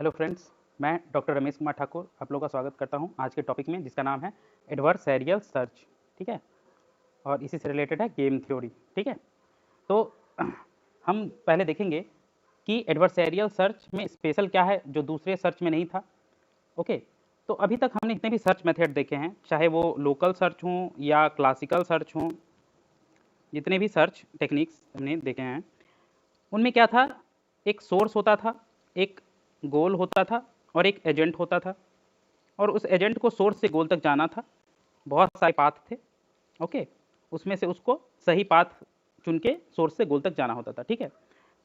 Hello friends, मैं doctor Ramesh Kumar Thakur आप लोगों का स्वागत करता हूं आज के टॉपिक में जिसका नाम है एडवर्सरियल सर्च। ठीक है, और इसी से रिलेटेड है गेम थ्योरी। ठीक है, तो हम पहले देखेंगे कि एडवर्सरियल सर्च में स्पेशल क्या है जो दूसरे सर्च में नहीं था। ओके, तो अभी तक हमने जितने भी सर्च मेथड देखे हैं, चाहे वो लोकल सर्च हों या क्लासिकल सर्च हों, जितने भी सर्च टेक्निक्स हमने देखे हैं उनमें क्या था, एक सोर्स होता था, एक गोल होता था और एक एजेंट होता था, और उस एजेंट को सोर्स से गोल तक जाना था। बहुत सारे पाथ थे। ओके, उसमें से उसको सही पाथ चुन के सोर्स से गोल तक जाना होता था। ठीक है,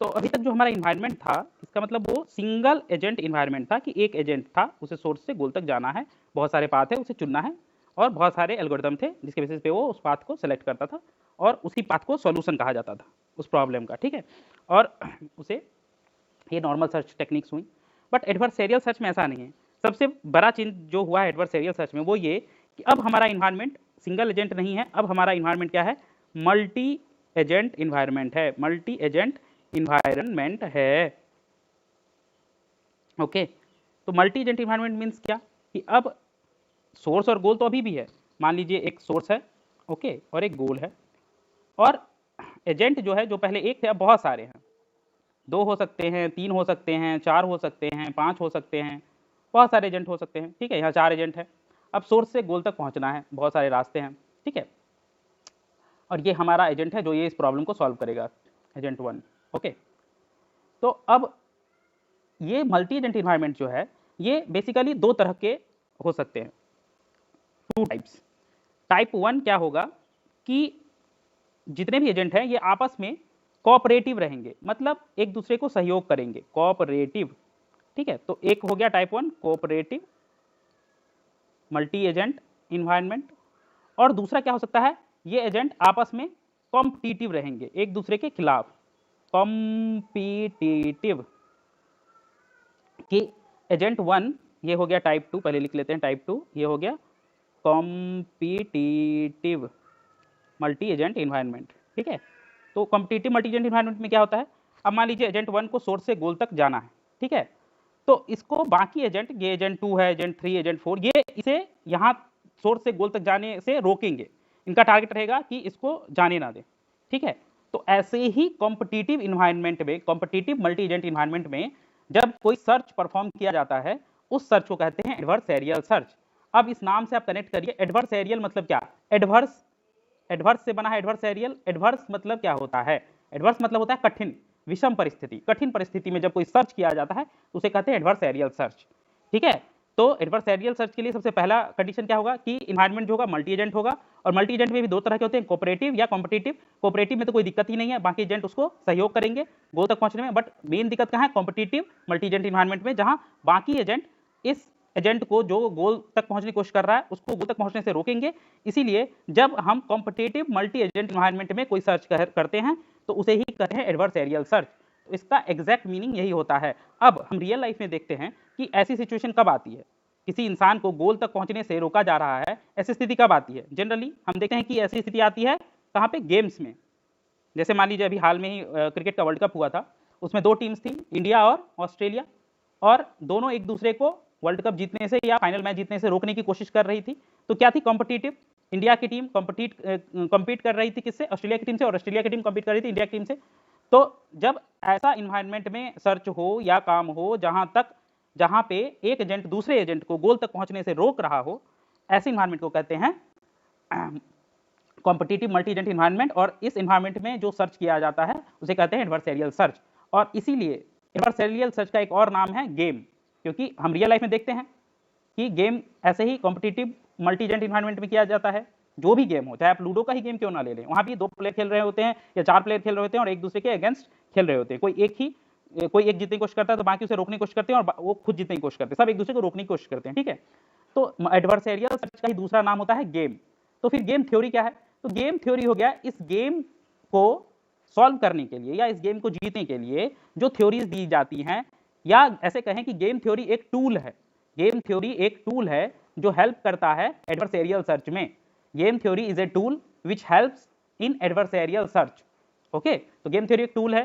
तो अभी तक जो हमारा इन्वायरमेंट था, इसका मतलब वो सिंगल एजेंट इन्वायरमेंट था कि एक एजेंट था, उसे सोर्स से गोल तक जाना है, बहुत सारे पाथ है, उसे चुनना है, और बहुत सारे एल्गोरिदम थे जिसके बेसिस पे वो उस पाथ को सेलेक्ट करता था और उसी पाथ को सॉल्यूशन कहा जाता था उस प्रॉब्लम का। ठीक है, और उसे ये नॉर्मल सर्च टेक्निक्स हुई। बट एडवर्सरियल सर्च में ऐसा नहीं है। सबसे बड़ा चेंज जो हुआ है एडवर्सरियल सर्च में वो ये कि अब हमारा इन्वायरमेंट सिंगल एजेंट नहीं है, अब हमारा इन्वायरमेंट क्या है, मल्टी एजेंट इन्वायरमेंट है, मल्टी एजेंट इन्वायरमेंट है। ओके, तो मल्टी एजेंट इन्वायरमेंट मीन्स क्या कि अब सोर्स और गोल तो अभी भी है। मान लीजिए एक सोर्स है, ओके, और एक गोल है, और एजेंट जो है, जो पहले एक थे अब बहुत सारे हैं। 2 हो सकते हैं, 3 हो सकते हैं, 4 हो सकते हैं, 5 हो सकते हैं, बहुत सारे एजेंट हो सकते हैं। ठीक है, यहाँ 4 एजेंट है। अब सोर्स से गोल तक पहुँचना है, बहुत सारे रास्ते हैं। ठीक है, और ये हमारा एजेंट है जो ये इस प्रॉब्लम को सॉल्व करेगा, एजेंट 1। ओके, तो अब ये मल्टी एजेंट इन्वायरमेंट जो है, ये बेसिकली 2 तरह के हो सकते हैं, 2 टाइप्स। टाइप 1 क्या होगा कि जितने भी एजेंट हैं ये आपस में कोऑपरेटिव रहेंगे, मतलब एक दूसरे को सहयोग करेंगे, कोऑपरेटिव। ठीक है, तो एक हो गया type 1 cooperative multi agent environment, और दूसरा क्या हो सकता है, ये एजेंट आपस में कॉम्पिटिटिव रहेंगे, एक दूसरे के खिलाफ, कॉम्पिटिटिव। कि एजेंट 1 ये हो गया टाइप 2, पहले लिख लेते हैं टाइप 2, ये हो गया कॉम्पिटिटिव मल्टी एजेंट इन्वायरमेंट। ठीक है, तो कॉम्पिटिटिव मल्टी एजेंट इन्वायरमेंट में क्या होता है, अब मान लीजिए एजेंट 1 को सोर्स से गोल तक जाना है। ठीक है, तो इसको बाकी एजेंट, ये एजेंट 2 है, एजेंट 3, एजेंट 4, ये इसे यहाँ सोर्स से गोल तक जाने से रोकेंगे। इनका टारगेट रहेगा कि इसको जाने ना दे। ठीक है, तो ऐसे ही कॉम्पिटिटिव इन्वायरमेंट में, कॉम्पिटिटिव मल्टी एजेंट इन्वायरमेंट में जब कोई सर्च परफॉर्म किया जाता है, उस सर्च को कहते हैं एडवर्सरियल सर्च। अब इस नाम से आप कनेक्ट करिए, एडवर्सरियल मतलब क्या, एडवर्स, एडवर्स से बना है एडवर्सरियल। एडवर्स मतलब क्या होता है, एडवर्स मतलब होता है कठिन, विषम परिस्थिति। कठिन परिस्थिति में जब कोई सर्च किया जाता है तो उसे कहते हैं एडवर्सरियल सर्च। ठीक है, तो एडवर्सरियल सर्च के लिए सबसे पहला कंडीशन क्या होगा कि इन्वायरमेंट जो होगा मल्टी एजेंट होगा, और मल्टी एजेंट में भी 2 तरह के होते हैं, कोऑपरेटिव या कॉम्पिटिटिव। कोऑपरेटिव में तो कोई दिक्कत ही नहीं है, बाकी एजेंट उसको सहयोग करेंगे गोल तक पहुंचने में। बट मेन दिक्कत कहाँ है, कॉम्पिटिटिव मल्टी एजेंट इन्वायरमेंट में, जहां बाकी एजेंट इस एजेंट को जो गोल तक पहुंचने की कोशिश कर रहा है उसको गोल तक पहुंचने से रोकेंगे। इसीलिए जब हम कॉम्पिटिटिव मल्टी एजेंट इन्वायरमेंट में कोई सर्च करते हैं तो उसे ही कहते हैं एडवर्सरियल सर्च। तो इसका एग्जैक्ट मीनिंग यही होता है। अब हम रियल लाइफ में देखते हैं कि ऐसी सिचुएशन कब आती है, किसी इंसान को गोल तक पहुंचने से रोका जा रहा है, ऐसी स्थिति कब आती है। जनरली हम देखते हैं कि ऐसी स्थिति आती है कहाँ पे, गेम्स में। जैसे मान लीजिए अभी हाल में ही क्रिकेट का वर्ल्ड कप हुआ था, उसमें 2 टीम्स थी, इंडिया और ऑस्ट्रेलिया, और दोनों एक दूसरे को वर्ल्ड कप जीतने से या फाइनल मैच जीतने से रोकने की कोशिश कर रही थी। तो क्या थी, कॉम्पिटिटिव। इंडिया की टीम कम्पीट कर रही थी किससे, ऑस्ट्रेलिया की टीम से, और ऑस्ट्रेलिया की टीम कम्पीट कर रही थी इंडिया की टीम से। तो जब ऐसा इन्वायरमेंट में सर्च हो या काम हो जहां पे एक एजेंट दूसरे एजेंट को गोल तक पहुंचने से रोक रहा हो, ऐसे इन्वायरमेंट को कहते हैं कॉम्पिटिटिव मल्टी एजेंट इन्वायरमेंट। और इस इन्वायरमेंट में जो सर्च किया जाता है उसे कहते हैं एडवर्सरियल सर्च। और इसीलिए एडवर्सरियल सर्च का एक और नाम है गेम, क्योंकि हम रियल लाइफ में देखते हैं कि गेम ऐसे ही कॉम्पिटिटिव मल्टी एजेंट इन्वायरमेंट में किया जाता है। जो भी गेम हो, चाहे आप लूडो का ही गेम क्यों ना ले लें, वहां भी 2 प्लेयर खेल रहे होते हैं या 4 प्लेयर खेल रहे होते हैं और एक दूसरे के अगेंस्ट खेल रहे होते हैं। कोई एक जीतने की कोशिश करता है तो बाकी उसे रोकने की कोशिश करते हैं, और वो खुद जीतने की कोशिश करते हैं, सब एक दूसरे को रोकने की कोशिश करते हैं। ठीक है, तो एडवर्सरियल सर्च का ही दूसरा नाम होता है गेम। तो फिर गेम थ्योरी क्या है, तो गेम थ्योरी हो गया इस गेम को सॉल्व करने के लिए या इस गेम को जीतने के लिए जो थ्योरीज दी जाती हैं, या ऐसे कहें कि गेम थ्योरी एक टूल है। गेम थ्योरी एक टूल है जो हेल्प करता है एडवर्सरियल सर्च में। Game theory is a tool which helps in adversarial search. Okay, तो गेम थ्योरी एक टूल है।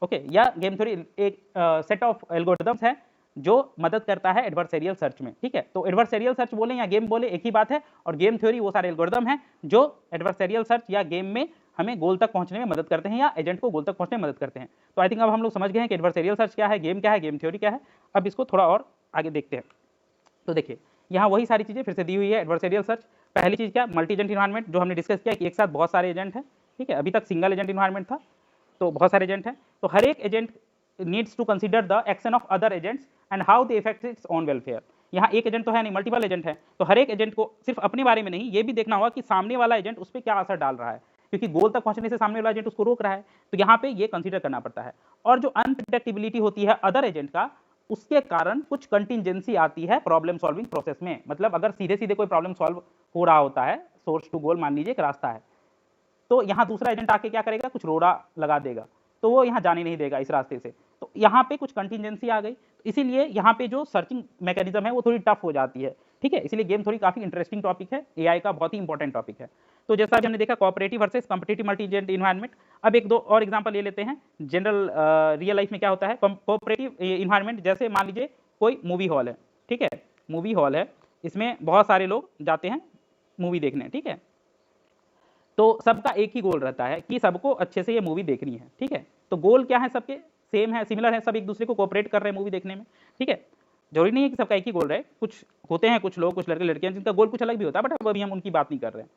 ओके, या गेम थ्योरी एक सेट ऑफ एल्गोरिथम्स है जो मदद करता है एडवर्सेरियल सर्च में, ठीक है। तो एडवर्सेरियल सर्च बोले या गेम बोले एक ही बात है, और गेम थ्योरी वो सारे एल्गोरिदम हैं जो एडवर्सेरियल सर्च या गेम में हमें गोल तक पहुंचने में मदद करते हैं या एजेंट को गोल तक पहुंचने में मदद करते हैं। तो आई थिंक अब हम लोग समझ गए हैं कि एडवर्सेरियल सर्च क्या है, गेम थ्योरी क्या है। अब इसको थोड़ा और आगे देखते हैं। तो देखिए यहाँ वही सारी चीजें फिर से दी हुई है। एडवर्सेरियल सर्च, पहली चीज क्या, मल्टी एजेंट इन्वायरमेंट, जो हमने डिस्कस किया कि एक साथ बहुत सारे एजेंट हैं, ठीक है। अभी तक सिंगल एजेंट इन्वायरमेंट था, तो बहुत सारे एजेंट हैं, तो हर एक agent needs to consider the action of other agents and how they effect its on welfare. यहाँ एक एजेंट तो है नहीं, मल्टीपल एजेंट है, तो हर एक एजेंट को सिर्फ अपने बारे में नहीं, ये भी देखना होगा कि सामने वाला एजेंट उस पर क्या असर डाल रहा है, क्योंकि गोल तक पहुंचने से सामने वाला एजेंट उसको रोक रहा है, तो यहाँ पे ये कंसीडर करना पड़ता है। और जो अनप्रिडिक्टेबिलिटी होती है अदर एजेंट का, उसके कारण कुछ कंटिजेंसी आती है प्रॉब्लम सॉल्विंग प्रोसेस में। मतलब अगर सीधे सीधे कोई प्रॉब्लम सॉल्व हो रहा होता है, सोर्स टू गोल मान लीजिए एक रास्ता है, तो यहाँ दूसरा एजेंट आके क्या करेगा, कुछ रोड़ा लगा देगा, तो वो यहाँ जाने नहीं देगा इस रास्ते से, तो यहाँ पे कुछ कंटिजेंसी आ गई, इसीलिए यहाँ पे जो सर्चिंग मैकेनिज्म है वो थोड़ी टफ हो जाती है, ठीक है। इसलिए गेम थोड़ी काफी इंटरेस्टिंग टॉपिक है, एआई का बहुत ही इंपॉर्टेंट टॉपिक है। तो जैसा अभी हमने देखा cooperative versus competitive multi agent environment, अब एक दो और एग्जांपल ले लेते हैं। जनरल रियल लाइफ में क्या होता है कोऑपरेटिव इन्वायरमेंट, जैसे मान लीजिए कोई मूवी हॉल है, ठीक है, मूवी हॉल है, इसमें बहुत सारे लोग जाते हैं मूवी देखने, ठीक है। तो सबका एक ही गोल रहता है कि सबको अच्छे से ये मूवी देखनी है, ठीक है। तो गोल क्या है, सबके सेम है, सिमिलर है, सब एक दूसरे को कोऑपरेट कर रहे हैं मूवी देखने में, ठीक है। जरूरी नहीं है कि सबका एक ही गोल रहे, कुछ होते हैं कुछ लोग, कुछ लड़के लड़कियां जिनका गोल कुछ अलग भी होता है, बट अब अभी हम उनकी बात नहीं कर रहे हैं।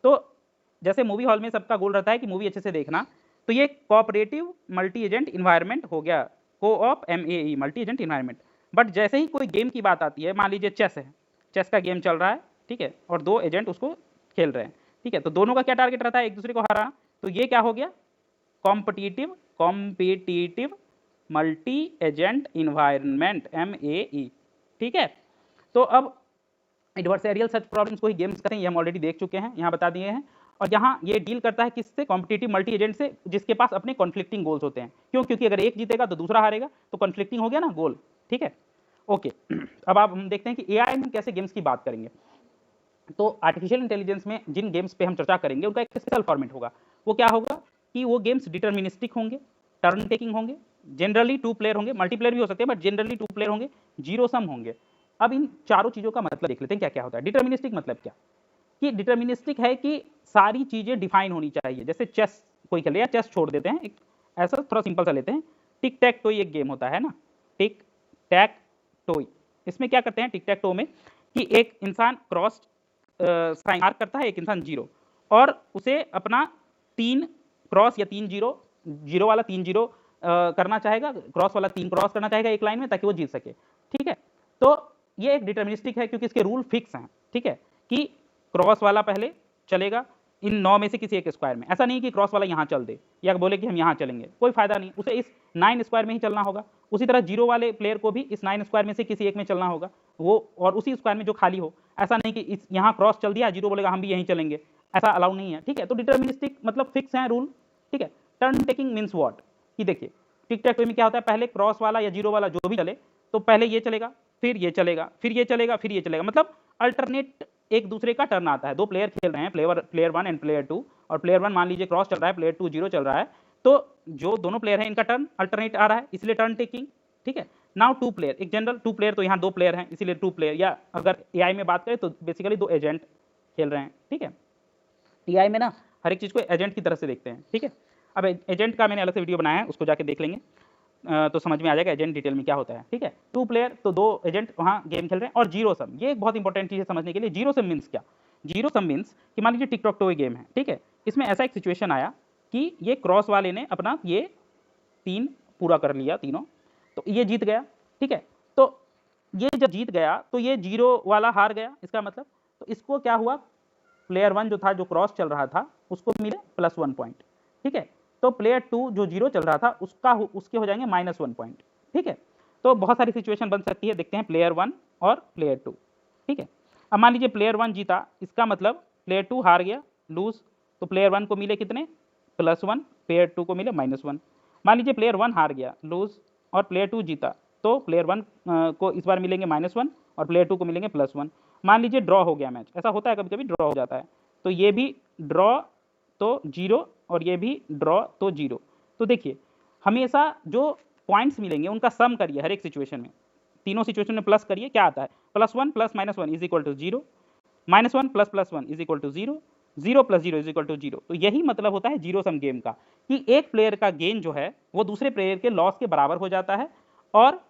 तो जैसे मूवी हॉल में सबका गोल रहता है कि मूवी अच्छे से देखना, तो ये कोऑपरेटिव मल्टी एजेंट इन्वायरमेंट हो गया, coop MAE multi agent environment. But जैसे ही कोई गेम की बात आती है, मान लीजिए चेस है, चेस का गेम चल रहा है, ठीक है, और दो एजेंट उसको खेल रहे हैं, ठीक है, तो दोनों का क्या टारगेट रहता है, एक दूसरे को हराना। तो ये क्या हो गया, competitive multi agent environment MAE, ठीक है। तो अब एडवर्सेरियल सर्च प्रॉब्लम्स को ही गेम्स कहते हैं, ये हम ऑलरेडी देख चुके हैं, यहाँ बता दिए हैं। और यहाँ ये डील करता है किससे, कॉम्पिटिटिव मल्टी एजेंट से, जिसके पास अपने कॉन्फ्लिक्टिंग गोल्स होते हैं। क्यों, क्योंकि अगर एक जीतेगा तो दूसरा हारेगा, तो कॉन्फ्लिक्टिंग हो गया ना गोल, ठीक है। ओके, अब आप हम देखते हैं कि एआई में कैसे गेम्स की बात करेंगे। तो आर्टिफिशियल इंटेलिजेंस में जिन गेम्स पे हम चर्चा करेंगे उनका एक स्पेशल फॉर्मेट होगा। वो क्या होगा कि वो गेम्स डिटर्मिनिस्टिक होंगे, टर्न टेकिंग होंगे, जनरली 2 प्लेयर होंगे, मल्टीप्लेयर भी हो सकते हैं बट जनरली 2 प्लेयर होंगे, जीरो सम होंगे। अब इन चारों चीज़ों का मतलब देख लेते हैं क्या क्या होता है। डिटर्मिनिस्टिक मतलब क्या, कि डिटर्मिनिस्टिक है कि सारी चीज़ें डिफाइन होनी चाहिए। जैसे चेस कोई खेले, या चेस छोड़ देते हैं, एक ऐसा थोड़ा सिंपल सा लेते हैं, टिक टैक टोई एक गेम होता है ना, टिक टैक टोई। इसमें क्या करते हैं टिक टैक टो में, कि एक इंसान क्रॉस साइन मार्क करता है, एक इंसान जीरो, और उसे अपना 3 क्रॉस या 3 जीरो, जीरो वाला 3 जीरो करना चाहेगा, क्रॉस वाला 3 क्रॉस करना चाहेगा एक लाइन में, ताकि वो जीत सके, ठीक है। तो ये एक डिटर्मिनिस्टिक है क्योंकि इसके रूल फिक्स हैं, ठीक है, कि क्रॉस वाला पहले चलेगा इन 9 में से किसी एक स्क्वायर में। ऐसा नहीं कि क्रॉस वाला यहाँ चल दे या बोले कि हम यहाँ चलेंगे, कोई फायदा नहीं, उसे इस 9 स्क्वायर में ही चलना होगा। उसी तरह जीरो वाले प्लेयर को भी इस 9 स्क्वायर में से किसी एक में चलना होगा, वो और उसी स्क्वायर में जो खाली हो। ऐसा नहीं कि इस यहाँ क्रॉस चल दिया, जीरो बोलेगा हम भी यहीं चलेंगे, ऐसा अलाउ नहीं है, ठीक है। तो डिटर्मिनिस्टिक मतलब फिक्स है रूल, ठीक है। टर्न टेकिंग मीन्स व्हाट, कि देखिए टिक टैक में क्या होता है, पहले क्रॉस वाला या जीरो वाला जो भी चले, तो पहले ये चलेगा, फिर ये चलेगा, फिर ये चलेगा, फिर ये चलेगा, मतलब अल्टरनेट एक दूसरे का टर्न आता है। 2 प्लेयर खेल रहे हैं, प्लेयर 1 एंड प्लेयर 2, और प्लेयर 1 मान लीजिए क्रॉस चल रहा है, प्लेयर 2 जीरो चल रहा है, तो जो दोनों प्लेयर हैं इनका टर्न अल्टरनेट आ रहा है, इसलिए टर्न टेकिंग, ठीक है। नाउ 2 प्लेयर, एक जनरल 2 प्लेयर, तो यहाँ 2 प्लेयर हैं इसलिए 2 प्लेयर, या अगर एआई में बात करें तो बेसिकली 2 एजेंट खेल रहे हैं, ठीक है। एआई में ना हर एक चीज़ को एजेंट की तरह से देखते हैं, ठीक है। अब एजेंट का मैंने अलग से वीडियो बनाया है, उसको जाके देख लेंगे, तो समझ में आ जाएगा एजेंट डिटेल में क्या होता है, ठीक है। 2 प्लेयर तो 2 एजेंट वहाँ गेम खेल रहे हैं। और जीरो सम, ये एक बहुत इंपॉर्टेंट चीज़ है समझने के लिए। जीरो सम मीन्स क्या, जीरो सम मीन्स कि मान लीजिए टिक टॉक टो गेम है, ठीक है, इसमें ऐसा एक सिचुएशन आया कि ये क्रॉस वाले ने अपना ये 3 पूरा कर लिया तीनों, तो ये जीत गया, ठीक है। तो ये जब जीत गया तो ये जीरो वाला हार गया, इसका मतलब, तो इसको क्या हुआ, प्लेयर 1 जो था, जो क्रॉस चल रहा था, उसको मिले +1 पॉइंट, ठीक है। तो प्लेयर 2 जो जीरो चल रहा था उसके हो जाएंगे -1 पॉइंट, ठीक है। तो बहुत सारी सिचुएशन बन सकती है, देखते हैं प्लेयर 1 और प्लेयर 2, ठीक है। अब मान लीजिए प्लेयर 1 जीता, इसका मतलब प्लेयर 2 हार गया, लूज, तो प्लेयर 1 को मिले कितने, +1, प्लेयर 2 को मिले -1। मान लीजिए प्लेयर 1 हार गया, लूज, और प्लेयर 2 जीता, तो प्लेयर 1 को इस बार मिलेंगे -1 और प्लेयर 2 को मिलेंगे +1। मान लीजिए ड्रॉ हो गया मैच, ऐसा होता है कभी कभी, ड्रॉ हो जाता है, तो ये भी ड्रॉ तो जीरो, और ये भी ड्रॉ तो जीरो। तो देखिए हमेशा जो पॉइंट्स मिलेंगे उनका सम करिए हर एक सिचुएशन में, तीनों सिचुएशन में प्लस करिए, क्या आता है, +1 + -1 is equal to 0, -1 + +1 is equal to 0, 0 + 0 is equal to 0। तो यही मतलब होता है जीरो सम गेम का, कि एक प्लेयर का गेन जो है वो दूसरे प्लेयर के लॉस के बराबर हो जाता है और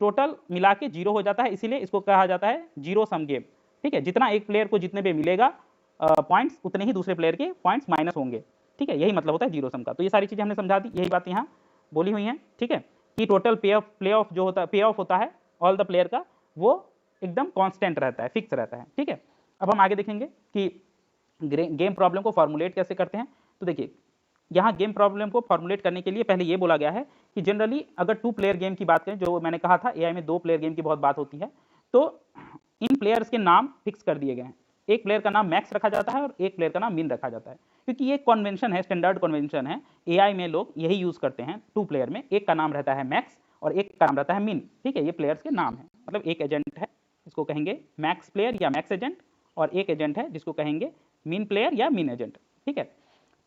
टोटल मिला के 0 हो जाता है, इसीलिए इसको कहा जाता है जीरो सम गेम। ठीक है, जितना एक प्लेयर को जितने पे मिलेगा पॉइंट्स, उतने ही दूसरे प्लेयर के पॉइंट्स माइनस होंगे। ठीक है, यही मतलब होता है जीरो सम का। तो ये सारी चीजें हमने समझा दी, यही बात यहाँ बोली हुई हैं। ठीक है, कि टोटल प्ले ऑफ जो होता है, पे ऑफ होता है ऑल द प्लेयर का, वो एकदम कांस्टेंट रहता है, फिक्स रहता है। ठीक है, अब हम आगे देखेंगे कि गेम प्रॉब्लम को फॉर्मुलेट कैसे करते हैं। तो देखिए, यहाँ गेम प्रॉब्लम को फॉर्मुलेट करने के लिए पहले ये बोला गया है कि जनरली अगर 2 प्लेयर गेम की बात करें, जो मैंने कहा था एआई में 2 प्लेयर गेम की बहुत बात होती है, तो इन प्लेयर्स के नाम फिक्स कर दिए गए हैं। एक प्लेयर का नाम मैक्स रखा जाता है और एक प्लेयर का नाम मिन रखा जाता है, क्योंकि ये कन्वेंशन है, स्टैंडर्ड कन्वेंशन है, एआई में लोग यही यूज करते हैं। 2 प्लेयर में एक का नाम रहता है मैक्स और एक का नाम रहता है मिन। ठीक है, ये प्लेयर्स के नाम है, मतलब एक एजेंट है, इसको कहेंगे मैक्स प्लेयर या मैक्स एजेंट, और एक एजेंट है जिसको कहेंगे मिन प्लेयर या मिन एजेंट। ठीक है,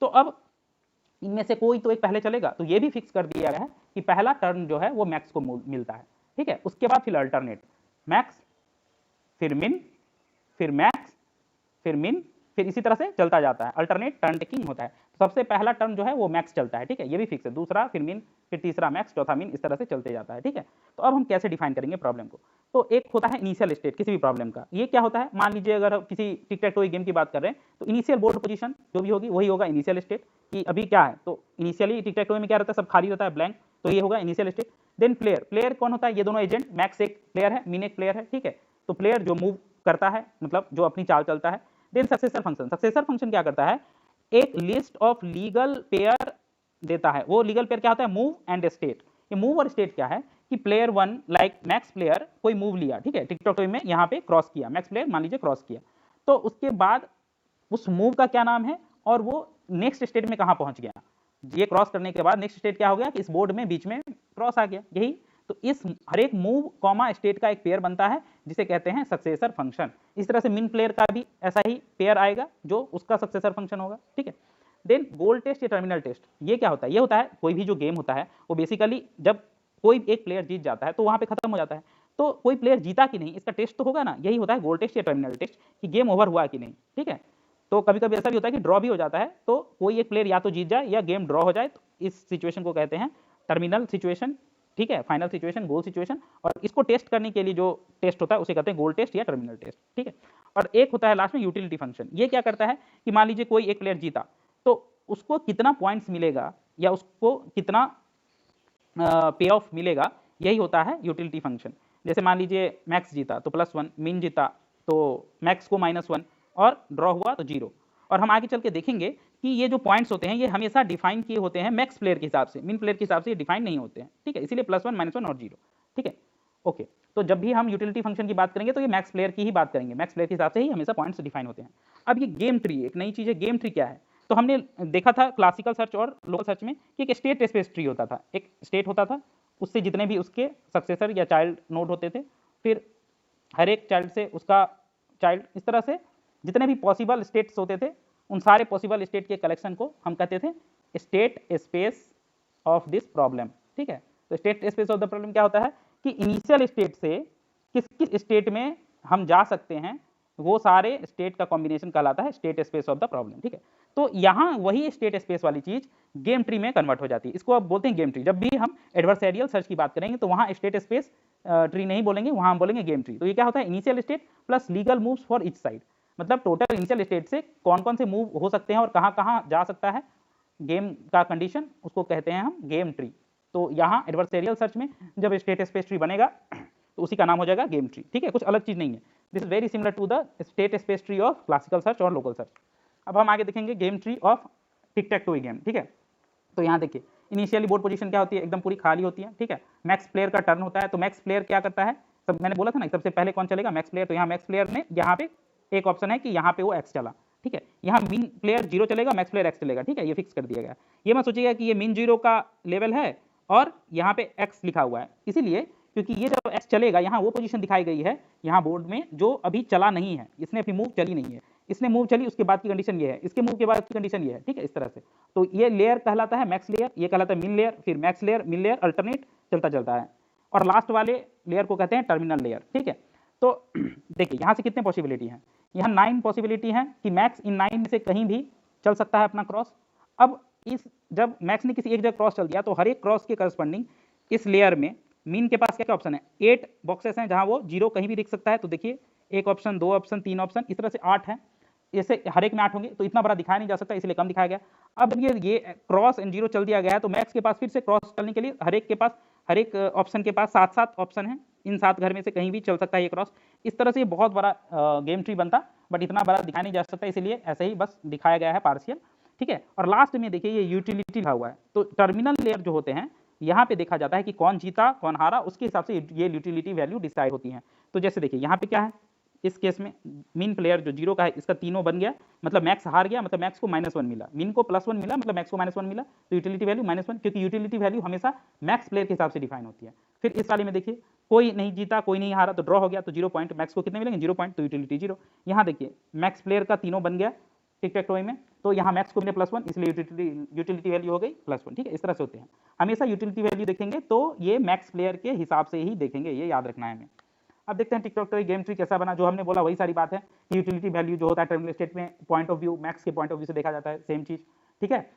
तो अब इनमें से कोई तो एक पहले चलेगा, तो ये भी फिक्स कर दिया गया है कि पहला टर्न जो है वो मैक्स को मिलता है। ठीक है, उसके बाद फिर अल्टरनेट, मैक्स फिर मिन फिर मैक्स फिर मिन, फिर इसी तरह से चलता जाता है, अल्टरनेट टर्न टेकिंग होता है। तो सबसे पहला टर्न जो है वो मैक्स चलता है। ठीक है, ये भी फिक्स है, दूसरा फिर मिन, फिर तीसरा मैक्स, चौथा मिन, इस तरह से चलते जाता है। ठीक है, तो अब हम कैसे डिफाइन करेंगे प्रॉब्लम को। तो एक होता है इनिशियल स्टेट किसी भी प्रॉब्लम का। ये क्या होता है, मान लीजिए अगर हम किसी टिक टैक टो गेम की बात कर रहे हैं, तो इनिशियल बोर्ड पोजीशन जो भी होगी वही होगा इनिशियल स्टेट, कि अभी क्या है। तो इनिशियली टिक टैक टो में क्या रहता है, सब खाली रहता है, ब्लैंक, तो ये होगा initial state. Then player, player कौन होता है, ये दोनों एजेंट, मैक्स एक प्लेयर है, मिन एक प्लेयर है। ठीक है, तो प्लेयर जो मूव करता है, मतलब जो अपनी चाल चलता है। Then successor function, successor function क्या करता है, एक लिस्ट ऑफ लीगल पेयर देता है। वो लीगल पेयर क्या होता है, मूव एंड स्टेट। ये मूव और स्टेट क्या है कि प्लेयर 1 लाइक मैक्स प्लेयर कोई मूव लिया, ठीक है, टिकटॉक में यहाँ पे क्रॉस किया, मैक्स प्लेयर मान लीजिए क्रॉस किया, तो उसके बाद उस मूव का क्या नाम है और वो नेक्स्ट स्टेट में कहाँ पहुंच गया। ये क्रॉस करने के बाद नेक्स्ट स्टेट क्या हो गया कि इस बोर्ड में बीच में क्रॉस आ गया। यही तो इस हर एक मूव कॉमा स्टेट का एक पेयर बनता है जिसे कहते हैं सक्सेसर फंक्शन। इस तरह से मिन प्लेयर का भी ऐसा ही पेयर आएगा जो उसका सक्सेसर फंक्शन होगा। ठीक है, देन गोल टेस्ट या टर्मिनल टेस्ट, ये क्या होता है, ये होता है कोई भी जो गेम होता है वो बेसिकली जब कोई एक प्लेयर जीत जाता है तो वहां पे खत्म हो जाता है, तो कोई प्लेयर जीता कि नहीं इसका टेस्ट तो होगा ना, यही होता है गोल टेस्ट या टर्मिनल टेस्ट, कि गेम ओवर हुआ कि नहीं। ठीक है, तो कभी कभी ऐसा भी होता है कि ड्रॉ भी हो जाता है, तो कोई एक प्लेयर या तो जीत जाए या गेम ड्रॉ हो जाए, तो इस सिचुएशन को कहते हैं टर्मिनल सिचुएशन। ठीक है, फाइनल सिचुएशन, गोल सिचुएशन, और इसको टेस्ट करने के लिए जो टेस्ट होता है उसे कहते हैं गोल टेस्ट या टर्मिनल टेस्ट। ठीक है, और एक होता है लास्ट में यूटिलिटी फंक्शन। ये क्या करता है कि मान लीजिए कोई एक प्लेयर जीता तो उसको कितना पॉइंट्स मिलेगा या उसको कितना पे ऑफ मिलेगा, यही होता है यूटिलिटी फंक्शन। जैसे मान लीजिए मैक्स जीता तो +1, मिन जीता तो मैक्स को -1, और ड्रॉ हुआ तो 0। और हम आगे चल के देखेंगे कि ये जो पॉइंट्स होते हैं ये हमेशा डिफाइन किए होते हैं मैक्स प्लेयर के हिसाब से, मिन प्लेयर के हिसाब से ये डिफाइन नहीं होते हैं। ठीक है, इसीलिए +1, -1 और 0। ठीक है, ओके, तो जब भी हम यूटिलिटी फंक्शन की बात करेंगे तो ये मैक्स प्लेयर की ही बात करेंगे, मैक्स प्लेयर के हिसाब से ही हमेशा पॉइंट्स डिफाइन होते हैं। अब ये गेम ट्री एक नई चीज़ है। गेम ट्री क्या है, तो हमने देखा था क्लासिकल सर्च और लोकल सर्च में कि एक स्टेट स्पेस ट्री होता था, एक स्टेट होता था, उससे जितने भी उसके सक्सेसर या चाइल्ड नोड होते थे, फिर हर एक चाइल्ड से उसका चाइल्ड, इस तरह से जितने भी पॉसिबल स्टेट्स होते थे उन सारे पॉसिबल स्टेट के कलेक्शन को हम कहते थे state space of this problem. ठीक है, तो state space of the problem क्या होता है कि इनिशियल स्टेट से किस किस स्टेट में हम जा सकते हैं, वो सारे स्टेट का कॉम्बिनेशन कहलाता है state space of the problem. ठीक है, तो यहाँ वही स्टेट स्पेस वाली चीज गेम ट्री में कन्वर्ट हो जाती है, इसको आप बोलते हैं गेम ट्री। जब भी हम एडवर्सेरियल सर्च की बात करेंगे तो वहाँ स्टेट स्पेस ट्री नहीं बोलेंगे, वहाँ हम बोलेंगे गेम ट्री। तो ये क्या होता है, initial state plus legal moves for each side, मतलब टोटल इनिशियल स्टेट से कौन कौन से मूव हो सकते हैं और कहाँ कहाँ जा सकता है गेम का कंडीशन, उसको कहते हैं हम गेम ट्री। तो यहाँ एडवर्सेरियल सर्च में जब स्टेट स्पेस ट्री बनेगा तो उसी का नाम हो जाएगा गेम ट्री। ठीक है, कुछ अलग चीज नहीं है, this is very similar to the state space tree of classical search और लोकल सर्च। अब हम आगे देखेंगे game tree of tic tac toe game. ठीक है, तो यहाँ देखिए इनिशियली बोर्ड पोजीशन क्या होती है, एकदम पूरी खाली होती है। ठीक है, मैक्स प्लेयर का टर्न होता है, तो मैक्स प्लेयर क्या करता है, सब मैंने बोला था ना सबसे पहले कौन चलेगा, मैक्स प्लेयर। तो यहाँ मैक्स प्लेयर ने यहाँ पे एक ऑप्शन है कि यहाँ पे वो एक्स चला। ठीक है, यहाँ मिन प्लेयर 0 चलेगा, मैक्स प्लेयर एक्स चलेगा। ठीक है, ये फिक्स कर दिया गया। ये मत सोचिएगा कि ये मिन 0 का लेवल है और यहाँ पे एक्स लिखा हुआ है, इसीलिए क्योंकि ये जब एक्स चलेगा यहाँ वो पोजीशन दिखाई गई है यहाँ बोर्ड में जो अभी चला नहीं है, इसने अपनी मूव चली नहीं है, इसने मूव चली उसके बाद की कंडीशन ये है, इसके मूव के बाद की कंडीशन ये है। ठीक है, इस तरह से तो ये लेयर कहलाता है मैक्स लेयर, ये कहलाता है मिन लेयर, फिर मैक्स लेयर, मिन लेयर, अल्टरनेट चलता चलता है। और लास्ट वाले लेयर को कहते हैं टर्मिनल लेयर, ठीक है। तो देखिए यहाँ से कितने पॉसिबिलिटी हैं, यहाँ 9 पॉसिबिलिटी हैं कि मैक्स इन 9 में से कहीं भी चल सकता है अपना क्रॉस। अब इस जब मैक्स ने किसी एक जगह क्रॉस चल दिया तो हर एक क्रॉस के करस्पॉन्डिंग इस लेयर में मीन के पास क्या क्या ऑप्शन है, 8 बॉक्सेस हैं जहां वो 0 कहीं भी लिख सकता है। तो देखिए 1 ऑप्शन, 2 ऑप्शन, 3 ऑप्शन, इस तरह से 8 हैं। ऐसे हर एक में 8 होंगे, तो इतना बड़ा दिखाया नहीं जा सकता, इसलिए कम दिखाया गया। अब ये क्रॉस एंड 0 चल दिया गया है तो मैक्स के पास फिर से क्रॉस चलने के लिए हर एक ऑप्शन के पास 7 ऑप्शन है, इन 7 घर में से कहीं भी चल सकता है ये क्रॉस। इस तरह से ये बहुत बड़ा गेम ट्री बनता, बट इतना बड़ा दिखाया नहीं जा सकता, इसलिए ऐसे ही बस दिखाया गया है पार्शियल, ठीक है। और लास्ट में देखिए ये यूटिलिटी लिखा हुआ है, तो टर्मिनल लेयर जो होते हैं यहाँ पे देखा जाता है कि कौन जीता कौन हारा, उसके हिसाब से ये यूटिलिटी वैल्यू डिसाइड होती हैं। तो जैसे देखिए यहाँ पे क्या है, इस केस में मीन प्लेयर जो 0 का है इसका तीनों बन गया, मतलब मैक्स हार गया, मतलब मैक्स को -1 मिला, मीन को +1 मिला, मतलब मैक्स को -1 मिला, तो यूटिलिटी वैल्यू -1, क्योंकि यूटिलिटी वैल्यू हमेशा मैक्स प्लेयर के हिसाब से डिफाइन होती है। फिर इस वाले में देखिए कोई नहीं जीता कोई नहीं हारा तो ड्रॉ हो गया, तो 0 पॉइंट, मैक्स को कितने मिलेंगे 0 पॉइंट, तो यूटिलिटी 0। यहाँ देखिए मैक्स प्लेयर का तीनों बन गया टिक टैक टॉय में, तो यहाँ मैक्स को मिले +1, इसलिए यूटिलिटी वैल्यू हो गई +1, ठीक है। इस तरह से होते हैं, हमेशा यूटिलिटी वैल्यू देखेंगे तो ये मैक्स प्लेयर के हिसाब से ही देखेंगे, ये याद रखना है हमें। अब देखते हैं टिकटॉक टॉय गेम ट्री कैसा बना। जो हमने बोला वही सारी बात है कि यूटिलिटी वैल्यू जो होता है टर्मिनल स्टेट में पॉइंट ऑफ व्यू मैक्स के पॉइंट ऑफ व्यू से देखा जाता है, सेम चीज, ठीक है।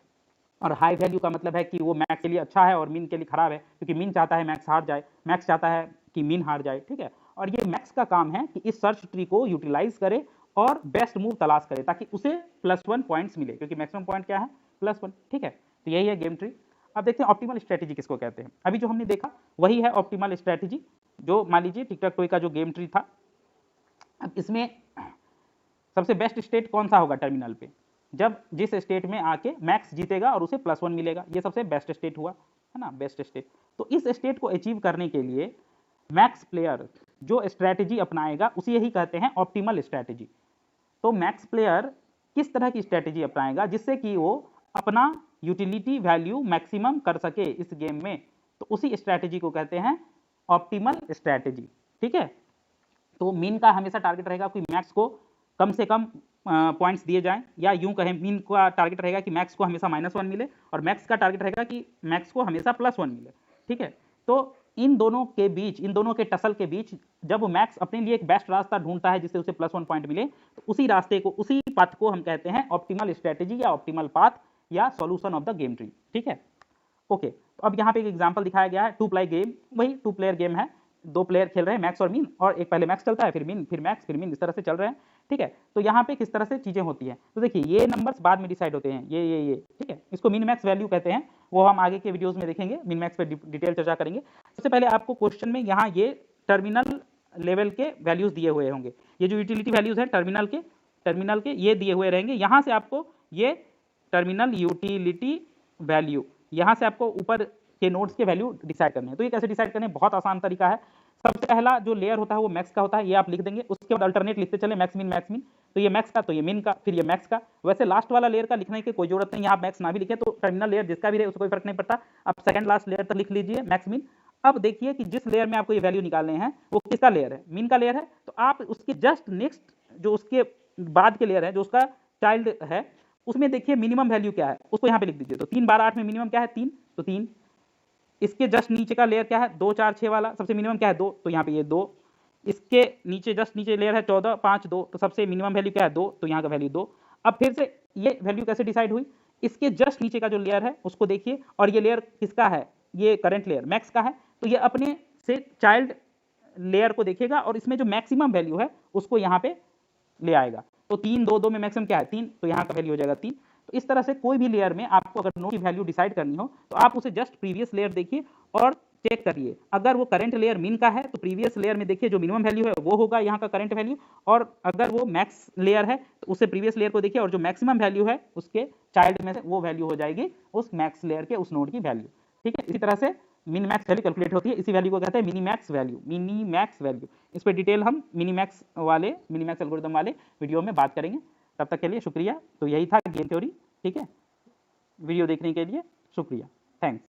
और हाई वैल्यू का मतलब है कि वो मैक्स के लिए अच्छा है और मीन के लिए खराब है, क्योंकि मीन चाहता है मैक्स हार जाए, मैक्स चाहता है कि मीन हार जाए, ठीक है। और ये मैक्स का काम है कि इस सर्च ट्री को यूटिलाइज करे और बेस्ट मूव तलाश करे ताकि उसे +1 पॉइंट्स मिले, क्योंकि मैक्सिमम पॉइंट क्या है +1, ठीक है। तो यही है गेम ट्री। अब देखते हैं ऑप्टिमल स्ट्रेटेजी किसको कहते हैं। अभी जो हमने देखा वही है ऑप्टिमल स्ट्रेटेजी, जो मान लीजिए टिकटॉक टॉय का जो गेम ट्री था। अब इसमें सबसे बेस्ट स्टेट कौन सा होगा टर्मिनल पे, जब जिस स्टेट में आके मैक्स जीतेगा और उसे +1 मिलेगा, ये सबसे बेस्ट स्टेट हुआ, है ना, बेस्ट स्टेट। तो इस स्टेट को अचीव करने के लिए मैक्स प्लेयर जो स्ट्रैटेजी अपनाएगा उसे यही कहते हैं ऑप्टिमल स्ट्रैटेजी। तो मैक्स प्लेयर किस तरह की स्ट्रैटेजी अपनाएगा जिससे कि वो अपना यूटिलिटी वैल्यू मैक्सिमम कर सके इस गेम में, तो उसी स्ट्रैटेजी को कहते हैं ऑप्टिमल स्ट्रैटेजी, ठीक है। तो मीन का हमेशा टारगेट रहेगा कि मैक्स को कम से कम पॉइंट्स दिए जाएं, या यूं कहें मीन का टारगेट रहेगा कि मैक्स को हमेशा -1 मिले और मैक्स का टारगेट रहेगा कि मैक्स को हमेशा +1 मिले, ठीक है। तो इन दोनों के बीच, इन दोनों के टसल के बीच जब मैक्स अपने लिए एक बेस्ट रास्ता ढूंढता है जिससे उसे +1 पॉइंट मिले, तो उसी रास्ते को, उसी पाथ को हम कहते हैं ऑप्टिमल स्ट्रेटेजी या ऑप्टिमल पाथ या solution of the game tree, ठीक है। ओके, तो अब यहाँ पे एक एग्जांपल दिखाया गया है, 2 प्ले गेम, वही 2 प्लेयर गेम है, 2 प्लेयर खेल रहे हैं मैक्स और मीन, और एक पहले मैक्स चलता है फिर मीन, फिर मैक्स, फिर मीन, इस तरह से चल रहे हैं, ठीक है। तो यहाँ पे किस तरह से चीजें होती हैं, तो देखिए ये नंबर्स बाद में डिसाइड होते हैं, ये, ठीक है। इसको मिन मैक्स वैल्यू कहते हैं, वो हम आगे के वीडियोज में देखेंगे, मिन मैक्स पे डिटेल चर्चा करेंगे। सबसे पहले आपको क्वेश्चन में यहाँ ये टर्मिनल लेवल के वैल्यूज दिए हुए होंगे, ये जो यूटिलिटी वैल्यूज है टर्मिनल के ये दिए हुए रहेंगे। यहाँ से आपको ये टर्मिनल यूटिलिटी वैल्यू, यहाँ से आपको ऊपर के नोड्स के वैल्यू डिसाइड करने हैं। तो ये कैसे डिसाइड करने हैं, बहुत आसान तरीका है। सबसे पहला जो लेयर होता है वो मैक्स का होता है, ये आप लिख देंगे, उसके बाद अल्टरनेट लिखते चले, मैक्स मिन, तो ये मैक्स का, तो ये मिन का, फिर ये मैक्स का। वैसे लास्ट वाला लेयर का लिखने की कोई जरूरत नहीं, यहाँ मैक्स ना भी लिखे तो टर्मिनल लेयर जिसका भी रहे उसको कोई फर्क नहीं पड़ता। अब सेकंड लास्ट लेयर तक लिख लीजिए मैक्स मिन। अब देखिए कि जिस लेयर में आपको ये वैल्यू निकालने हैं वो किसका लेयर है, मिन का लेयर है, तो आप उसके जस्ट नेक्स्ट जो उसके बाद के लेयर है, जो उसका चाइल्ड है, उसमें देखिए मिनिमम वैल्यू क्या है उसको यहाँ पे लिख दीजिए। तो 3 12 8 में मिनिमम क्या है 3, तो 3। इसके जस्ट नीचे का लेयर क्या है 2 4 6 वाला, सबसे मिनिमम क्या है 2, तो यहाँ पे ये 2। इसके नीचे जस्ट नीचे लेयर है 14 5 2, तो सबसे मिनिमम वैल्यू क्या है 2, तो यहाँ का वैल्यू 2। अब फिर से ये वैल्यू कैसे डिसाइड हुई, इसके जस्ट नीचे का जो लेयर है उसको देखिए, और ये लेयर किसका है, ये करंट लेयर मैक्स का है, तो ये अपने से चाइल्ड लेयर को देखेगा और इसमें जो मैक्सिमम वैल्यू है उसको यहाँ पे ले आएगा। तो 3 2 2 में मैक्सिमम क्या है 3, तो यहाँ का वैल्यू हो जाएगा 3। तो इस तरह से कोई भी लेयर में आपको अगर नोड की वैल्यू डिसाइड करनी हो तो आप उसे जस्ट प्रीवियस लेयर देखिए और चेक करिए। अगर वो करंट लेयर मीन का है तो प्रीवियस लेयर में देखिए जो मिनिमम वैल्यू है वो होगा यहाँ का करंट वैल्यू, और अगर वो मैक्स लेयर है तो उससे प्रीवियस लेयर को देखिए और जो मैक्सिमम वैल्यू है उसके चाइल्ड में से वो वैल्यू हो जाएगी उस मैक्स लेयर के उस नोड की वैल्यू, ठीक है। इसी तरह से मिनी मैक्स वैल्यू कैलकुलेट होती है, इसी वैल्यू को कहते हैं मिनी मैक्स वैल्यू। इस पर डिटेल हम मिनी मैक्स एल्गोरिथम वाले वीडियो में बात करेंगे। तब तक के लिए शुक्रिया। तो यही था गेम थ्योरी, ठीक है। वीडियो देखने के लिए शुक्रिया, थैंक्स।